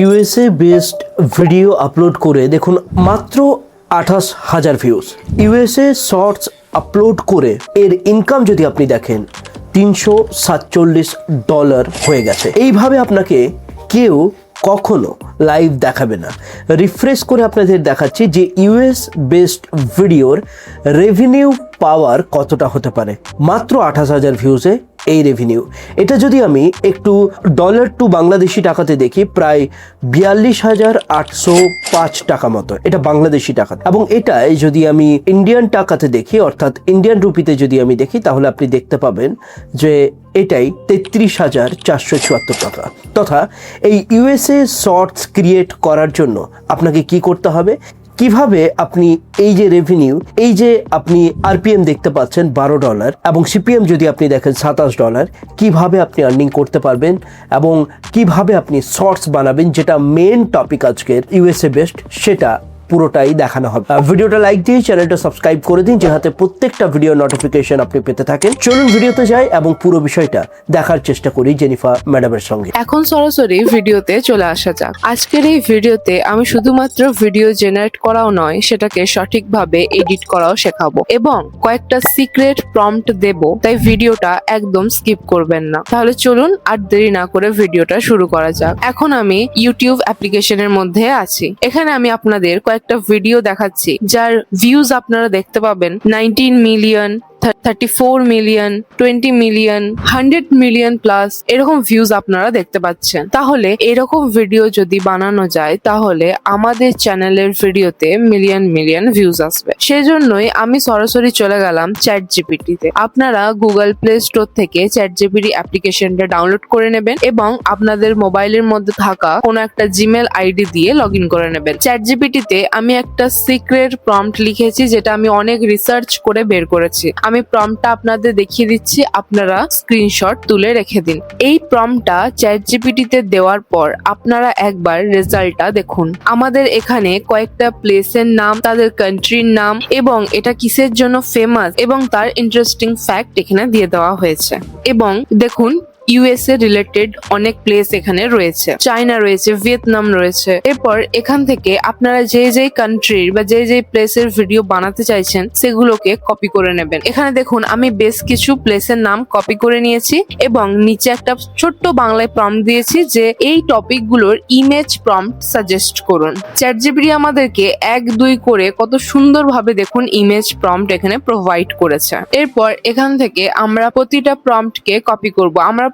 USA based video upload করে দেখুন মাত্র 28,000 ভিউজ। ইউএসএ শর্টস আপলোড করে এর ইনকাম যদি আপনি দেখেন $347 হয়ে গেছে। এইভাবে আপনাকে কেউ কখনো লাইভ দেখাবে না। রিফ্রেশ করে আপনাদের দেখাচ্ছি যে ইউএস বেসড ভিডিওর রেভিনিউ পাওয়ার কতটা হতে পারে। মাত্র 28,000 ভিউজে এই রেভিনিউ। এটা যদি আমি একটু ডলার টু বাংলাদেশি টাকাতে দেখি প্রায় 42,805 টাকা মতো, এটা বাংলাদেশি টাকা। এবং এটাই যদি আমি ইন্ডিয়ান টাকাতে দেখি অর্থাৎ ইন্ডিয়ান রুপিতে যদি আমি দেখি তাহলে আপনি দেখতে পাবেন যে এটাই 33,474 টাকা। তথা এই ইউএসএ শর্টস ক্রিয়েট করার জন্য আপনাকে কি করতে হবে, কিভাবে আপনি এই যে রেভিনিউ, এই যে আপনি আরপিএম দেখতে পাচ্ছেন $12 এবং সিপিএম যদি আপনি দেখেন $27, কিভাবে আপনি আর্নিং করতে পারবেন এবং কিভাবে আপনি শর্টস বানাবেন, যেটা মেন টপিক আজকের ইউএসএ বেসড, সেটা পুরোটাই দেখানো হবে। ভিডিওটা লাইক দিয়ে চ্যানেলটা সাবস্ক্রাইব করে দিন যাতে প্রত্যেকটা ভিডিও নোটিফিকেশন আপনি পেতে থাকেন। চলুন ভিডিওতে যাই এবং পুরো বিষয়টা দেখার চেষ্টা করি জেনিফার ম্যাডামের সঙ্গে। এখন সরাসরি ভিডিওতে চলে আসা যাক। আজকের এই ভিডিওতে আমি শুধুমাত্র ভিডিও জেনারেট করাও নয়, সেটাকে সঠিকভাবে এডিট করাও শেখাবো এবং কয়েকটা সিক্রেট প্রম্পট দেব, তাই ভিডিওটা একদম স্কিপ করবেন না। তাহলে চলুন আর দেরি না করে ভিডিওটা শুরু করা যাক। এখন আমি ইউটিউব অ্যাপ্লিকেশনের মধ্যে আছি। এখানে আমি আপনাদের একটা ভিডিও দেখাচ্ছি যার ভিউজ আপনারা দেখতে পাবেন 19 million, 34 million, 20 million, 100 million plus এরকম ভিউজ আপনারা দেখতে পাচ্ছেন। তাহলে এরকম ভিডিও যদি বানানো যায় তাহলে আমাদের চ্যানেলের ভিডিওতে মিলিয়ন মিলিয়ন ভিউজ আসবে। সেজন্যই আমি সরাসরি চলে গেলাম চ্যাট জিপিটিতে। আপনারা গুগল প্লে স্টোর থেকে চ্যাট জিপিটি অ্যাপ্লিকেশনটা ডাউনলোড করে নেবেন এবং আপনাদের মোবাইলের মধ্যে থাকা কোনো একটা জিমেল আইডি দিয়ে লগ ইন করে নেবেন। চ্যাট জিপিটিতে আমি একটা সিক্রেট প্রম্পট লিখেছি যেটা আমি অনেক রিসার্চ করে বের করেছি। আমি প্রম্পটটা আপনাদের দেখিয়ে দিচ্ছি, আপনারা স্ক্রিনশট তুলে রেখে দিন। এই প্রম্পটটা চ্যাট জিপিটিতে দেওয়ার পর আপনারা একবার রেজাল্টটা দেখুন। আমাদের এখানে কয়েকটা প্লেসের নাম, তাদের কান্ট্রির নাম এবং এটা কিসের জন্য ফেমাস এবং তার ইন্টারেস্টিং ফ্যাক্ট এখানে দিয়ে দেওয়া হয়েছে। এবং দেখুন ইউএসএ রিলেটেড অনেক প্লেস এখানে রয়েছে, চায়না রয়েছে, ভিয়েতনাম রয়েছে। এরপর এখান থেকে আপনারা যে যে কান্ট্রির বা যে যে প্লেসের ভিডিও বানাতে চাইছেন সেগুলোকে কপি করে নেবেন। এখানে দেখুন আমি বেশ কিছু প্লেসের নাম কপি করে নিয়েছি এবং নিচে একটা ছোট্ট বাংলায় প্রম্পট দিয়েছি যে এই টপিক গুলোর ইমেজ প্রম্পট সাজেস্ট করুন। চ্যাট জিপিটি আমাদেরকে 1-2 করে কত সুন্দরভাবে দেখুন ইমেজ প্রম্পট এখানে প্রোভাইড করেছে। এরপর এখান থেকে আমরা প্রতিটা প্রম্পটকে কপি করব। আমরা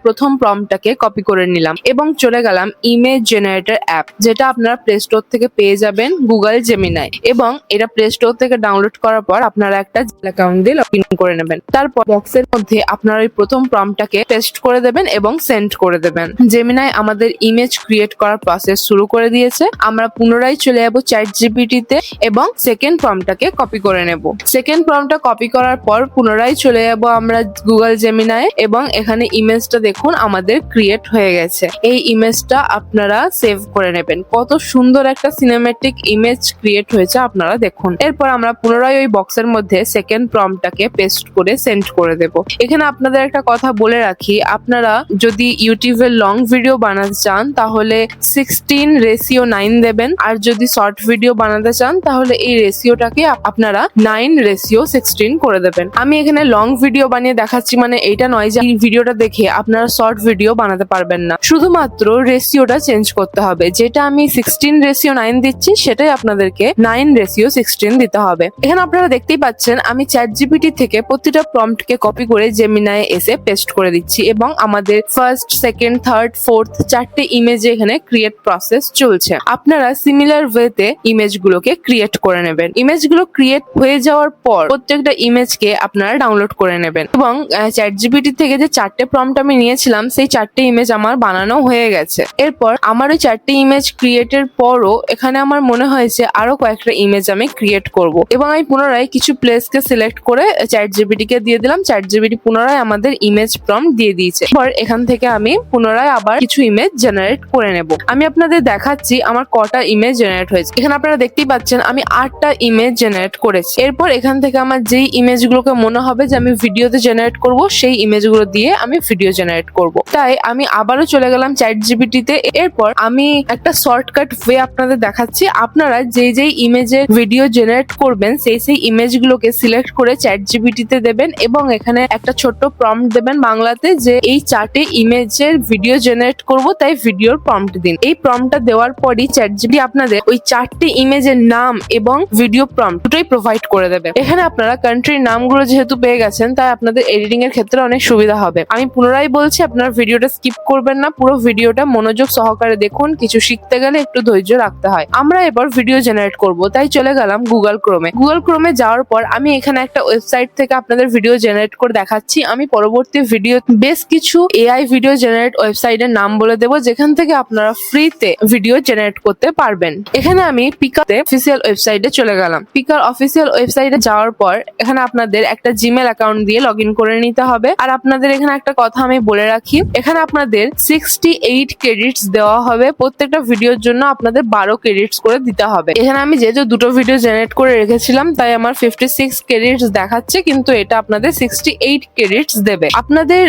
প্রথম প্রম্পটটাকে কপি করে নিলাম এবং চলে গেলাম ইমেজ জেনারেটর অ্যাপ, যেটা আপনারা প্লে স্টোর থেকে পেয়ে যাবেন গুগল জেমিনাই। এবং এটা প্লে স্টোর থেকে ডাউনলোড করার পর আপনারা একটা অ্যাকাউন্ট দিয়ে লগ ইন করে নেবেন। তারপর বক্সের মধ্যে আপনারা ওই প্রথম প্রম্পটটাকে পেস্ট করে দেবেন এবং সেন্ড করে দেবেন। জেমিনাই আমাদের ইমেজ ক্রিয়েট করার প্রসেস শুরু করে দিয়েছে। আমরা পুনরায় চলে যাব চ্যাট জিপিটিতে এবং সেকেন্ড প্রম্পটটাকে কপি করে নেব। সেকেন্ড প্রম্পটটা কপি করার পর পুনরায় চলে যাব আমরা গুগল জেমিনাই এবং এখানে ইমেজটা দেখুন আমাদের ক্রিয়েট হয়ে গেছে। এই ইমেজটা আপনারা সেভ করে নেবেন। কত সুন্দর একটা সিনেম্যাটিক ইমেজ ক্রিয়েট হয়েছে আপনারা দেখুন। এরপর আমরা পুনরায় ওই বক্সের মধ্যে সেকেন্ড প্রম্পটটাকে পেস্ট করে সেন্ড করে দেব। এখানে আপনাদের একটা কথা বলে রাখি, আপনারা যদি ইউটিউবের লং ভিডিও বানাতে চান তাহলে 16:9 দেবেন, আর যদি শর্ট ভিডিও বানাতে চান তাহলে এই রেশিওটাকে আপনারা 9:16 করে দেবেন। আমি এখানে লং ভিডিও বানিয়ে দেখাচ্ছি, মানে এইটা নয় যে এই ভিডিওটা দেখে আপনারা শর্ট ভিডিও বানাতে পারবেন না। শুধুমাত্র রেশিওটা চেঞ্জ করতে হবে। যেটা আমি 16:9 দিচ্ছি সেটাই আপনাদেরকে 9:16 দিতে হবে। এখানে আপনারা দেখতেই পাচ্ছেন আমি চ্যাট জিপিটি থেকে প্রতিটা প্রম্পটকে কপি করে জেমিনাই এসে পেস্ট করে দিচ্ছি এবং আমাদের ফার্স্ট, সেকেন্ড, থার্ড, ফোর্থ 4টে ইমেজে এখানে ক্রিয়েট প্রসেস চলছে। আপনারা সিমিলার ওয়েতে ইমেজগুলোকে ক্রিয়েট করে নেবেন। ইমেজগুলো ক্রিয়েট হয়ে যাওয়ার পর প্রত্যেকটা ইমেজকে আপনারা ডাউনলোড করে নেবেন এবং চ্যাট জিপিটি থেকে যে 4টে প্রম্পট আমি নিয়েছিলাম সেই 4টে ইমেজ আমার বানানো হয়ে গেছে। এরপর আমার ওই 4টে ইমেজ ক্রিয়েটের পরও এখানে আমার মনে হয়েছে আরো কয়েকটা ইমেজ আমি ক্রিয়েট করব এবং আমি পুনরায় কিছু প্লেসকে সিলেক্ট করে চ্যাট জিপিটি কে দিয়ে দিলাম। চ্যাট জিপিটি পুনরায় আমাদের ইমেজ প্রম্পট দিয়ে দিয়েছে। এরপর এখান থেকে আমি পুনরায় আবার কিছু ইমেজ জেনারেট করে নেব। আমি আপনাদের দেখাচ্ছি আমার কটা ইমেজ জেনারেট হয়েছে। এখানে আপনারা দেখতেই পাচ্ছেন আমি 8টা ইমেজ জেনারেট করেছি। এরপর এখান থেকে আমার যেই ইমেজগুলোকে মনে হবে যে আমি ভিডিওতে জেনারেট করব সেই ইমেজগুলো দিয়ে আমি ভিডিও জেনারেট করব। তাই আমি আবারও চলে গেলাম ChatGPT-তে। এরপর আমি একটা শর্টকাট ওয়ে আপনাদের দেখাচ্ছি। আপনারা যেই ইমেজের ভিডিও জেনারেট করবেন সেই ইমেজগুলোকে সিলেক্ট করে ChatGPT-তে দেবেন এবং এখানে একটা ছোট্ট প্রম্পট দেবেন বাংলাতে যে এই 4টে ইমেজের ভিডিও জেনারেট করব, তাই ভিডিওর প্রম্পট দিন। এই প্রম্পটটা দেওয়ার পরই ChatGPT আপনাদের ওই 4টে ইমেজের নাম এবং ভিডিও প্রম্পট দুটোই প্রোভাইড করে দেবে। এখানে আপনারা কান্ট্রির নামগুলো যেহেতু পেয়ে গেছেন তাই আপনাদের এডিটিং এর ক্ষেত্রে অনেক সুবিধা হবে। আমি পুনরায় বলছি, আপনারা ভিডিওটা স্কিপ করবেন না, পুরো ভিডিওটা মনোযোগ সহকারে দেখুন। কিছু শিখতে গেলে একটু ধৈর্য রাখতে হয়। আমরা এবার ভিডিও জেনারেট করব, তাই চলে গেলাম গুগল ক্রোমে। গুগল ক্রোমে যাওয়ার পর আমি এখানে একটা ওয়েবসাইট থেকে আপনাদের ভিডিও জেনারেট করে দেখাচ্ছি। আমি পরবর্তী ভিডিও বেশ কিছু এআই ভিডিও জেনারেট ওয়েবসাইটের নাম বলে দেবো যেখান থেকে আপনারা ফ্রিতে ভিডিও জেনারেট করতে পারবেন। এখানে আমি পিকাতে অফিসিয়াল ওয়েবসাইটে চলে গেলাম। পিকার অফিসিয়াল ওয়েবসাইটে যাওয়ার পর এখানে আপনাদের একটা জিমেল অ্যাকাউন্ট দিয়ে লগ ইন করে নিতে হবে। আর আপনাদের এখানে একটা কথা আমি বলে রাখি, এখানে আপনাদের 68 ক্রেডিটস দেওয়া হবে। প্রত্যেকটা ভিডিওর জন্য আপনাদের 12 ক্রেডিটস করে দিতে হবে। এখানে আমি যেহেতু দুটো ভিডিও জেনারেট করে রেখেছিলাম তাই আমার 56 ক্রেডিটস দেখাচ্ছে, কিন্তু এটা আপনাদের 68 ক্রেডিটস দেবে। আপনাদের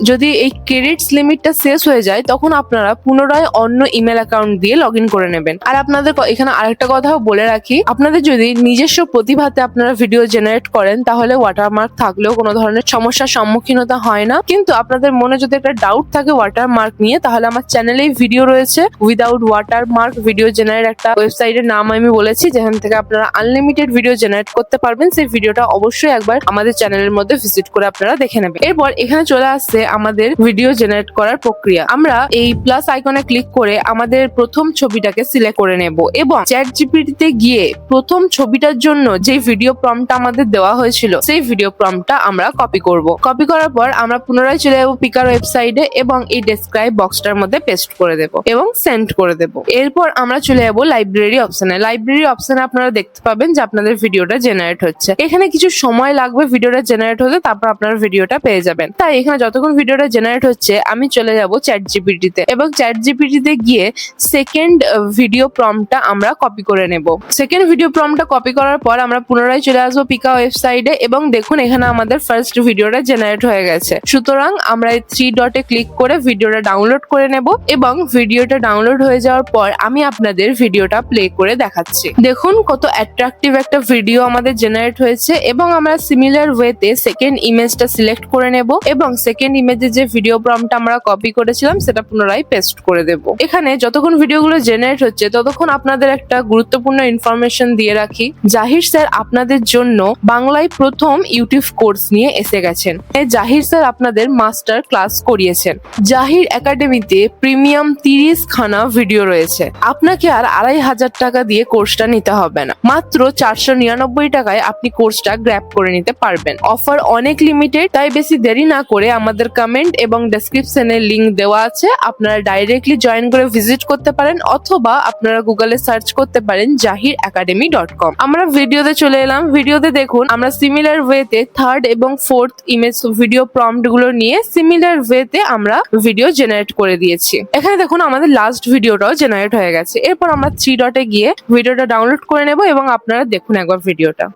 যদি এই ক্রেডিটস লিমিটটা শেষ হয়ে যায় তখন আপনারা পুনরায় অন্য ইমেল অ্যাকাউন্ট দিয়ে লগ ইন করে নেবেন। আর আপনাদের এখানে আরেকটা কথাও বলে রাখি, আপনাদের যদি নিজস্ব প্রতিভাতে আপনারা ভিডিও জেনারেট করেন তাহলে ওয়াটারমার্ক থাকলেও কোনো ধরনের সমস্যার সম্মুখীন হতে হয় না। কিন্তু আপনাদের মনে যদি একটা ডাউট থাকে ওয়াটারমার্ক নিয়ে, তাহলে আমার চ্যানেলেই ভিডিও রয়েছে উইদাউট ওয়াটারমার্ক ভিডিও জেনারেট একটা ওয়েবসাইটের নাম আমি বলেছি, যেখান থেকে আপনারা আনলিমিটেড ভিডিও জেনারেট করতে পারবেন। সেই ভিডিওটা অবশ্যই একবার আমাদের চ্যানেলের মধ্যে ভিজিট করে আপনারা দেখে নেবেন। এরপর এখানে চলে আসছে আমাদের ভিডিও জেনারেট করার প্রক্রিয়া। আমরা এই প্লাস আইকনে ক্লিক করে আমাদের প্রথম ছবিটাকে সিলেক্ট করে নেব এবং ChatGPT-তে গিয়ে প্রথম ছবিটার জন্য যে ভিডিও প্রম্পটটা আমাদের দেওয়া হয়েছিল সেই ভিডিও প্রম্পটটা আমরা কপি করব। কপি করার পর আমরা পুনরায় চলে যাব পিকার ওয়েবসাইটে এবং এই ডেসক্রাইব বক্সটার মধ্যে পেস্ট করে দেব এবং সেন্ড করে দেব। এরপর আমরা চলে যাব লাইব্রেরি অপশনে। লাইব্রেরি অপশনে আপনারা দেখতে পাবেন যে আপনাদের ভিডিওটা জেনারেট হচ্ছে। এখানে কিছু সময় লাগবে ভিডিওটা জেনারেট হতে, তারপর আপনারা ভিডিওটা পেয়ে যাবেন। তাই এখানে যতক্ষণ ভিডিওটা জেনারেট হচ্ছে আমি চলে যাব ChatGPT-তে এবং ChatGPT-তে গিয়ে সেকেন্ড ভিডিও প্রম্পটটা আমরা কপি করে নেব। সেকেন্ড ভিডিও প্রম্পটটা কপি করার পর আমরা পুনরায় চলে আসবো পিকা ওয়েবসাইটে এবং দেখুন এখানে আমাদের ফার্স্ট ভিডিওটা জেনারেট হয়ে গেছে। সুতরাং আমরা এই 3 ডটে ক্লিক করে ভিডিওটা ডাউনলোড করে নেব এবং ভিডিওটা ডাউনলোড হয়ে যাওয়ার পর আমি আপনাদের ভিডিওটা প্লে করে দেখাচ্ছি। দেখুন কত অ্যাট্রাকটিভ একটা ভিডিও আমাদের জেনারেট হয়েছে এবং আমরা সিমিলার ওয়েতে সেকেন্ড ইমেজটা সিলেক্ট করে নেব এবং সেকেন্ড ইমেজে যে ভিডিও প্রম্পটটা আমরা কপি করেছিলাম সেটা পুনরায় পেস্ট করে দেব। এখানে যতক্ষণ ভিডিওগুলো জেনারেট হচ্ছে ততক্ষণ আপনাদের একটা গুরুত্বপূর্ণ ইনফরমেশন দিয়ে রাখি। জাহির স্যার আপনাদের জন্য বাংলায় প্রথম ইউটিউব কোর্স নিয়ে এসে গেছেন। জাহির স্যার আপনাদের মাস্টার ক্লাস করিয়েছেন। জাহির একাডেমিতে প্রিমিয়াম 30 খানা ভিডিও রয়েছে। আপনাকে আর 2500 টাকা দিয়ে কোর্সটা নিতে হবে না, মাত্র 499 টাকায় আপনি কোর্সটা গ্র্যাব করে নিতে পারবেন। অফার অনেক লিমিটেড, তাই বেশি দেরি না করে আমাদের কমেন্ট এবং ডেসক্রিপশনে লিংক দেওয়া আছে, আপনারা ডাইরেক্টলি জয়েন করে ভিজিট করতে পারেন অথবা আপনারা গুগলে সার্চ করতে পারেন jahiracademy.com। আমরা ভিডিওতে চলে এলাম। ভিডিওতে দেখুন আমরা সিমিলার ওয়েতে থার্ড এবং ফোর্থ ইমেজ ভিডিও প্রম্পট গুলো নিয়ে সিমিলার ওয়েতে আমরা ভিডিও জেনারেট করে দিয়েছি। এখানে দেখুন আমাদের লাস্ট ভিডিওটাও জেনারেট হয়ে গেছে। এরপর আমরা 3 ডটে গিয়ে ভিডিওটা ডাউনলোড করে নেব এবং আপনারা দেখুন একবার ভিডিওটা।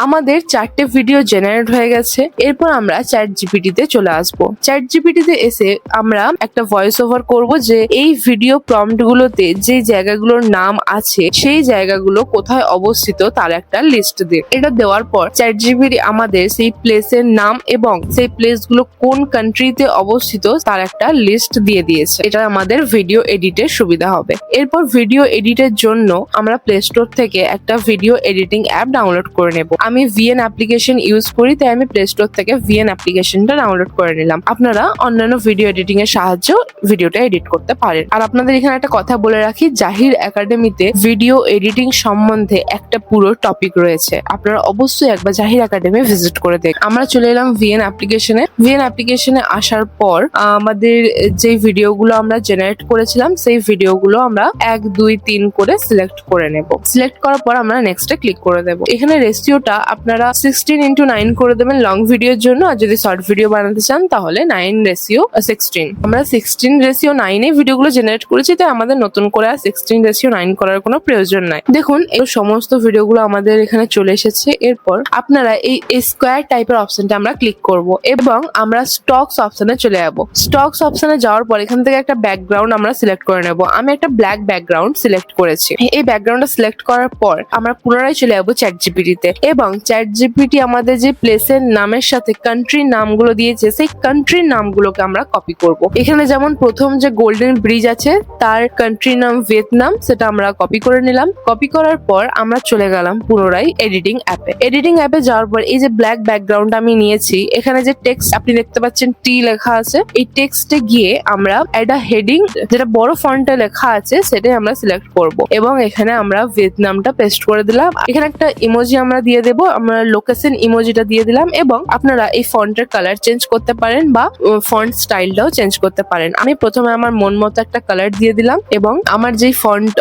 আমাদের 4টে ভিডিও জেনারেট হয়ে গেছে। এরপর আমরা ChatGPT-তে চলে আসবো। ChatGPT-তে এসে আমরা একটা ভয়েস ওভার করবো যে এই ভিডিও প্রম্পট গুলোতে যে জায়গাগুলোর নাম আছে সেই জায়গাগুলো কোথায় অবস্থিত তার একটা লিস্ট দিন। এটা দেওয়ার পর ChatGPT আমাদের সেই প্লেসের নাম এবং সেই প্লেসগুলো কোন কান্ট্রিতে অবস্থিত তার একটা লিস্ট দিয়ে দিয়েছে। এটা আমাদের ভিডিও এডিটের সুবিধা হবে। এরপর ভিডিও এডিটের জন্য আমরা প্লে স্টোর থেকে একটা ভিডিও এডিটিং অ্যাপ ডাউনলোড করে নেব। আমি VN অ্যাপ্লিকেশন ইউজ করি, তাই আমি প্লে স্টোর থেকে VN অ্যাপ্লিকেশনটা ডাউনলোড করে নিলাম। আপনারা অন্যান্য ভিডিও এডিটিং এর সাহায্যে ভিডিওটা এডিট করতে পারেন। আর আপনাদের এখানে একটা কথা বলে রাখি, জাহির একাডেমিতে ভিডিও এডিটিং সম্বন্ধে একটা পুরো টপিক রয়েছে, আপনারা অবশ্যই একবার জাহির একাডেমি ভিজিট করে দেখ। আমরা চলে এলাম VN অ্যাপ্লিকেশনে। VN অ্যাপ্লিকেশনে আসার পর আমাদের যে ভিডিওগুলো আমরা জেনারেট করেছিলাম সেই ভিডিওগুলো আমরা 1, 2, 3 করে সিলেক্ট করে নেব। সিলেক্ট করার পর আমরা নেক্সটে ক্লিক করে দেব। এখানে রেশিওটা আপনারা 16:9 করে দেবেন লং ভিডিওর জন্য, আর যদি শর্ট ভিডিও বানাতে চান তাহলে 9:16। আমরা 16:9 ভিডিওগুলো জেনারেট করেছি, তাই আমাদের নতুন করে আর 16:9 করার কোনো প্রয়োজন নাই। দেখুন এই সমস্ত ভিডিওগুলো আমাদের এখানে চলে এসেছে। এরপর আপনারা এই স্কোয়ার টাইপের অপশনটা আমরা ক্লিক করব এবং আমরা স্টকস অপশনে চলে যাব। স্টকস অপশনে যাওয়ার পর এখান থেকে একটা ব্যাকগ্রাউন্ড আমরা সিলেক্ট করে নেব। আমি একটা ব্ল্যাক ব্যাকগ্রাউন্ড সিলেক্ট করেছি। এই ব্যাকগ্রাউন্ডটা সিলেক্ট করার পর আমরা পুনরায় চলে যাবো চ্যাটজিপিটিতে এবং চ্যাটজিপিটি আমাদের যে প্লেসের নামের সাথে কান্ট্রির নামগুলো দিয়েছে সেই কান্ট্রির নামগুলোকে আমরা কপি করব। এখানে যেমন প্রথম যে গোল্ডেন ব্রিজ আছে তার কান্ট্রির নাম ভিয়েতনাম, সেটা আমরা কপি করে নিলাম। কপি করার পর আমরা চলে গেলাম পুনরায় এডিটিং অ্যাপে। এডিটিং অ্যাপে যাওয়ার পর এই যে ব্ল্যাক ব্যাকগ্রাউন্ড আমি নিয়েছি, এখানে যে টেক্সট আপনি দেখতে পাচ্ছেন টি লেখা আছে, এই টেক্সটে গিয়ে আমরা একটা হেডিং যেটা বড় ফন্টে লেখা আছে সেটাই আমরা সিলেক্ট করব এবং এখানে আমরা ভিয়েতনামটা পেস্ট করে দিলাম। এখানে একটা ইমোজি আমরা দিয়ে দেব, আমরা লোকেশন ইমোজিটা দিয়ে দিলাম এবং আপনারা এই ফন্টের কালার চেঞ্জ করতে পারেন বা ফন্ট স্টাইলটাও চেঞ্জ করতে পারেন। আমি প্রথমে আমার মন মতো একটা কালার দিয়ে দিলাম এবং আমার যেই ফন্ট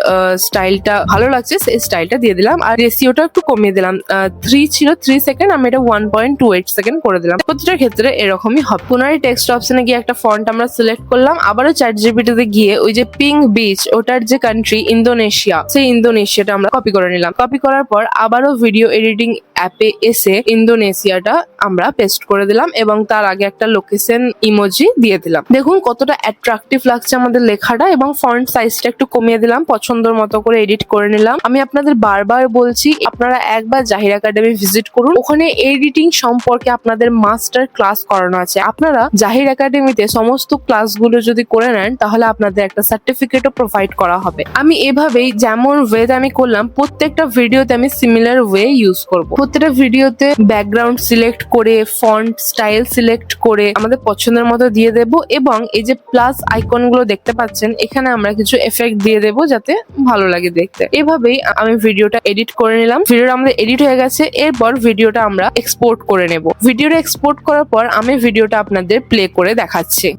স্টাইলটা ভালো লাগছে সেই স্টাইলটা দিয়ে দিলাম, আর রেশিওটা একটু কমিয়ে দিলাম। 3 ছিল 3 সেকেন্ড, আমি এটা 1.28 সেকেন্ড করে দিলাম। প্রতিটা ক্ষেত্রে এরকমই হবে। পুনরায় টেক্সট অপশনে গিয়ে একটা ফন্ট আমরা সিলেক্ট করলাম, আবারও চ্যাটজিপিটিতে গিয়ে ওই যে পিঙ্ক বিচ ওটার যে কান্ট্রি ইন্দোনেশিয়া, সেই ইন্দোনেশিয়াটা আমরা কপি করে নিলাম। কপি করার পর আবারও ভিডিও এডিটিং অ্যাপে এসে ইন্দোনেশিয়াটা আমরা পেস্ট করে দিলাম এবং তার আগে একটা লোকেশন ইমোজি দিয়ে দিলাম। দেখুন কতটা অ্যাট্রাকটিভ লাগছে আমাদের লেখাটা এবং ফন্ট সাইজটা একটু কমিয়ে দিলাম, পছন্দের মতো করে এডিট করে নিলাম। আমি আপনাদের বারবার বলছি আপনারা একবার জাহির একাডেমি ভিজিট করুন, ওখানে এডিটিং সম্পর্কে আপনাদের মাস্টার ক্লাস করানো আছে। আপনারা জাহির একাডেমিতে সমস্ত ক্লাসগুলো যদি করে নেন তাহলে আপনাদের একটা সার্টিফিকেটও প্রোভাইড করা হবে। আমি এভাবেই যেমন ওয়েতে আমি করলাম প্রত্যেকটা ভিডিওতে আমি সিমিলার ওয়ে ইউজ করব। প্রত্যেকটা ভিডিওতে ব্যাকগ্রাউন্ড সিলেক্ট করে ফন্ট স্টাইল সিলেক্ট করে আমাদের পছন্দের মতো দিয়ে দেব এবং এই যে প্লাস আইকন গুলো দেখতে পাচ্ছেন এখানে আমরা কিছু এফেক্ট দিয়ে দেব যাতে ভালো লাগে দেখতে। এভাবেই আমি ভিডিওটা এডিট করে নিলাম। ভিডিওটা আমাদের এডিট হয়ে গেছে। এরপর ভিডিওটা আমরা এক্সপোর্ট করে নেব। ভিডিওটা এক্সপোর্ট করার পর আমি ভিডিওটা আপনাদের প্লে করে দেখাচ্ছি।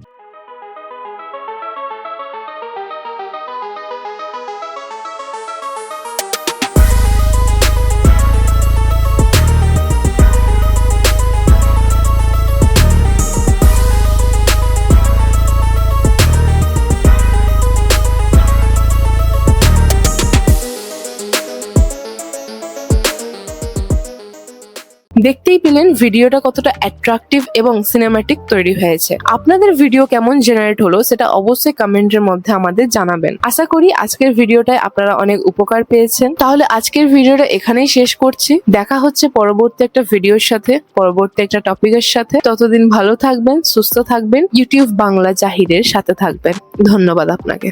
দেখতেই পেলেন ভিডিওটা কতটা অ্যাট্রাকটিভ এবং সিনেম্যাটিক তৈরি হয়েছে। আপনাদের ভিডিও কেমন জেনারেট হলো সেটা অবশ্যই কমেন্টের মধ্যে আমাদের জানাবেন। আশা করি আজকের ভিডিওটায় আপনারা অনেক উপকার পেয়েছেন। তাহলে আজকের ভিডিওটা এখানেই শেষ করছি। দেখা হচ্ছে পরবর্তী একটা ভিডিওর সাথে, পরবর্তী একটা টপিকের সাথে। ততদিন ভালো থাকবেন, সুস্থ থাকবেন, ইউটিউব বাংলা জাহিরের সাথে থাকবেন। ধন্যবাদ আপনাকে।